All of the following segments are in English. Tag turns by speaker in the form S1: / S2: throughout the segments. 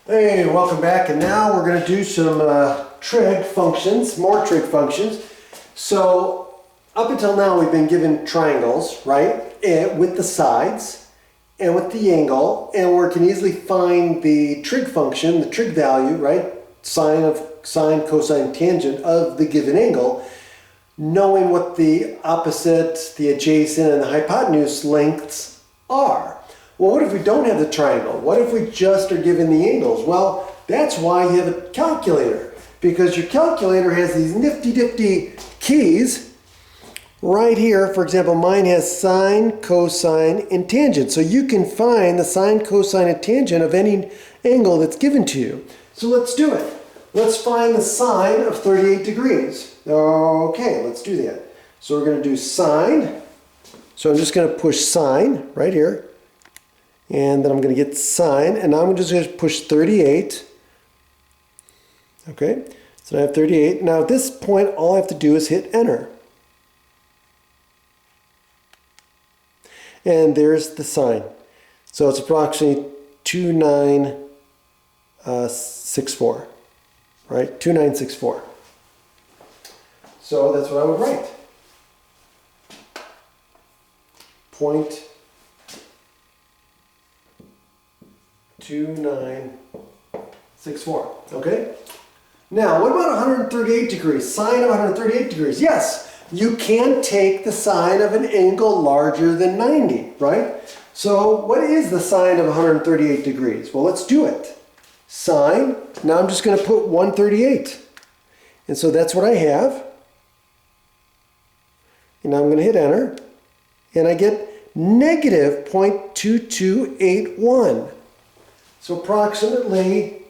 S1: Hey, welcome back, and now we're going to do some trig functions, more trig functions. So up until now we've been given triangles, right, with the sides and with the angle, and we can easily find the trig function, the trig value, right, sine, cosine, tangent of the given angle, knowing what the opposite, the adjacent, and the hypotenuse lengths are. Well, what if we don't have the triangle? What if we just are given the angles? Well, that's why you have a calculator, because your calculator has these nifty keys right here. For example, mine has sine, cosine, and tangent. So you can find the sine, cosine, and tangent of any angle that's given to you. So let's do it. Let's find the sine of 38 degrees. Okay, let's do that. So we're going to do sine. So I'm just going to push sine right here. And then I'm going to get sine, and now I'm just going to push 38. Okay, so I have 38. Now at this point, all I have to do is hit enter. And there's the sine. So it's approximately 2964, right? 2964. So that's what I would write. 0.2964. Okay? Now, what about 138 degrees? Sine of 138 degrees. Yes, you can take the sine of an angle larger than 90, right? So what is the sine of 138 degrees? Well, let's do it. Sine, now I'm just going to put 138. And so that's what I have. And now I'm going to hit enter. And I get negative 0.2281. So approximately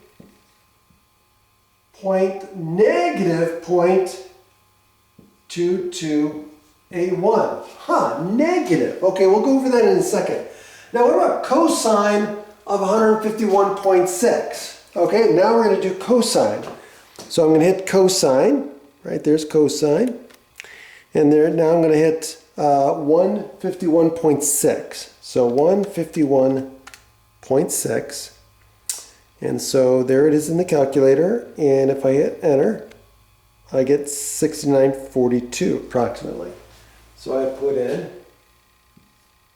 S1: negative 0.2281. Negative. Okay, we'll go over that in a second. Now what about cosine of 151.6? Okay, now we're going to do cosine. So I'm going to hit cosine. Right, there's cosine. And there, now I'm going to hit 151.6. So 151.6. And so there it is in the calculator, and if I hit enter, I get 6942 approximately. So I put in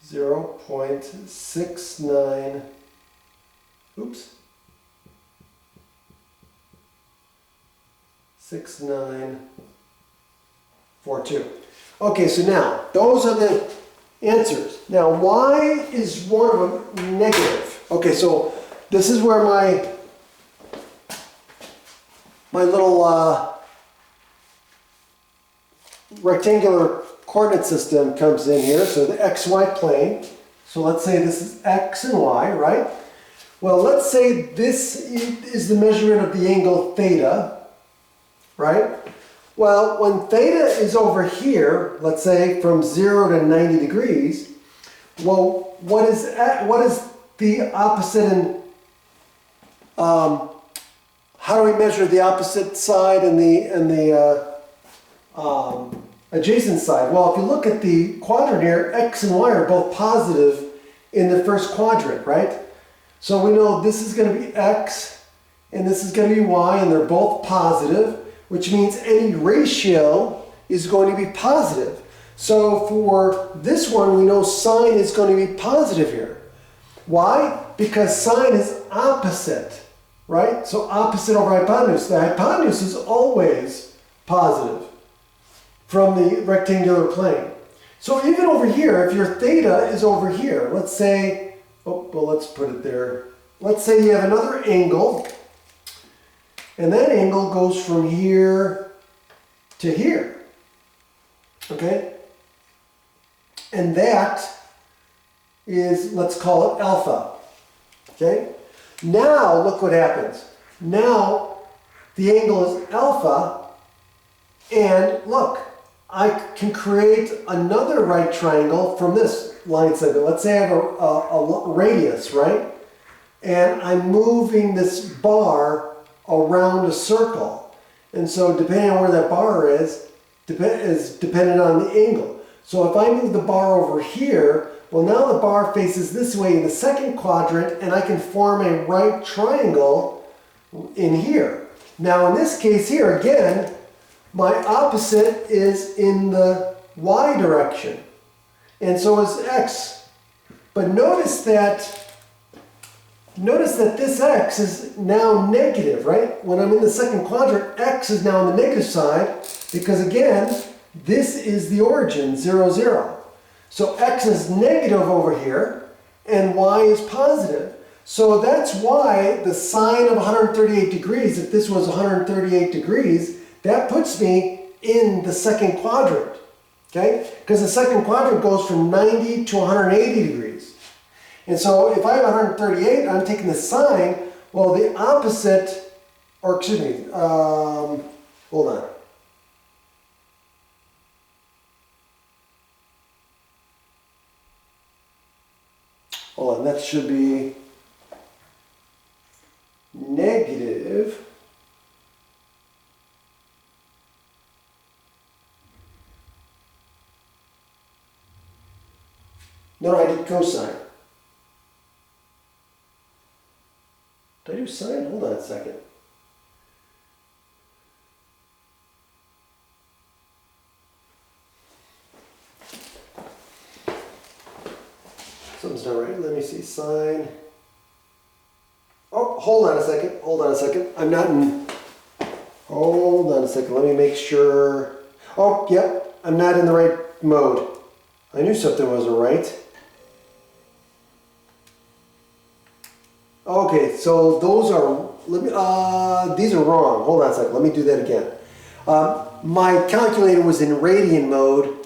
S1: 0.69, oops, 6942. Okay, so now those are the answers. Now, why is one of them negative? Okay, so this is where my little rectangular coordinate system comes in here. So the XY plane. So let's say this is X and Y, right? Well, let's say this is the measurement of the angle theta, right? Well, when theta is over here, let's say from 0 to 90 degrees, well, what is the opposite and how do we measure the opposite side and the adjacent side? Well, if you look at the quadrant here, X and Y are both positive in the first quadrant, right? So we know this is going to be X and this is going to be Y, and they're both positive, which means any ratio is going to be positive. So for this one, we know sine is going to be positive here. Why? Because sine is opposite. Right? So opposite over hypotenuse. The hypotenuse is always positive from the rectangular plane. So even over here, if your theta is over here, let's say, oh, well, let's put it there. Let's say you have another angle, and that angle goes from here to here. Okay? And that is, let's call it alpha. Okay? Now, look what happens. Now, the angle is alpha, and look, I can create another right triangle from this line segment. Let's say I have a radius, right? And I'm moving this bar around a circle. And so depending on where that bar is dependent on the angle. So if I move the bar over here, well, now the bar faces this way in the second quadrant, and I can form a right triangle in here. Now in this case here, again, my opposite is in the y direction, and so is x. But notice that this x is now negative, right? When I'm in the second quadrant, x is now on the negative side, because again, this is the origin, 0, 0. So x is negative over here, and y is positive. So that's why the sine of 138 degrees, if this was 138 degrees, that puts me in the second quadrant, okay? Because the second quadrant goes from 90 to 180 degrees. And so if I have 138, I'm taking the sine, well, the opposite, or excuse me, hold on. Hold on, that should be negative. No, I did cosine. Did I do sine? Hold on a second. Something's not right. Let me see. Sine. Oh, hold on a second. Hold on a second. I'm not in. Hold on a second. Let me make sure. Oh, yep. I'm not in the right mode. I knew something wasn't right. Okay, so those are. Let me. These are wrong. Hold on a second. Let me do that again. My calculator was in radian mode,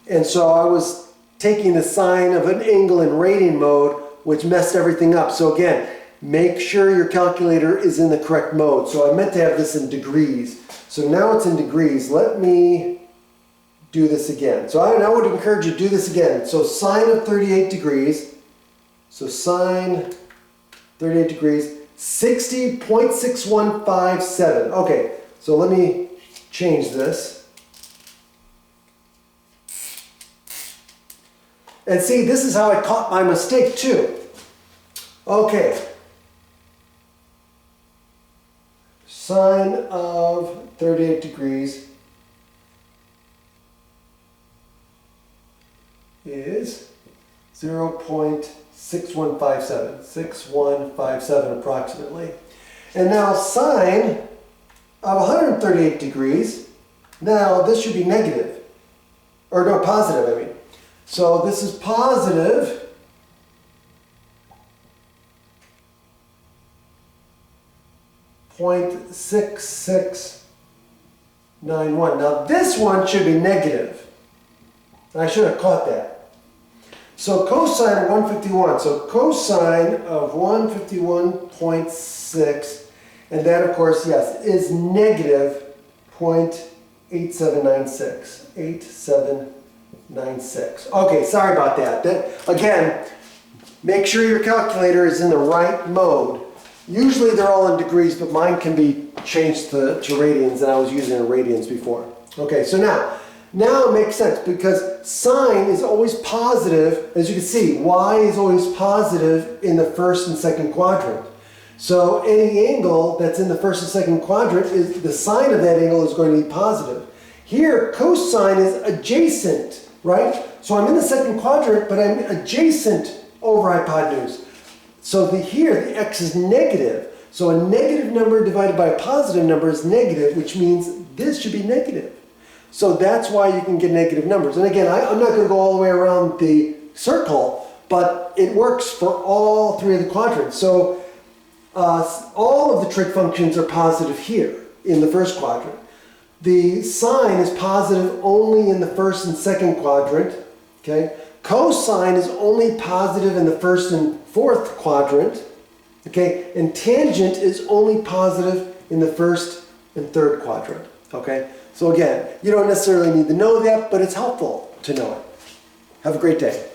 S1: and so I was taking the sine of an angle in radian mode, which messed everything up. So again, make sure your calculator is in the correct mode. So I meant to have this in degrees. So now it's in degrees. Let me do this again. So I would encourage you to do this again. So sine of 38 degrees. So sine 38 degrees, 60.6157. Okay, so let me change this. And see, this is how I caught my mistake too. Okay. Sine of 38 degrees is 0.6157. 6157 approximately. And now sine of 138 degrees, now this should be negative. Or no, positive, I mean. So this is positive 0.6691. Now this one should be negative. I should have caught that. So cosine of 151. So cosine of 151.6, and that of course, yes, is negative 0.8796. 8796. Okay, sorry about that. Again, make sure your calculator is in the right mode. Usually they're all in degrees, but mine can be changed to radians, and I was using radians before. Okay, so now it makes sense because sine is always positive. As you can see, y is always positive in the first and second quadrant. So any angle that's in the first and second quadrant, is the sine of that angle is going to be positive. Here, cosine is adjacent, right? So I'm in the second quadrant, but I'm adjacent over hypotenuse. So here, the x is negative. So a negative number divided by a positive number is negative, which means this should be negative. So that's why you can get negative numbers. And again, I'm not going to go all the way around the circle, but it works for all three of the quadrants. So all of the trig functions are positive here in the first quadrant. The sine is positive only in the first and second quadrant. Okay? Cosine is only positive in the first and fourth quadrant. Okay? And tangent is only positive in the first and third quadrant. Okay? So again, you don't necessarily need to know that, but it's helpful to know it. Have a great day.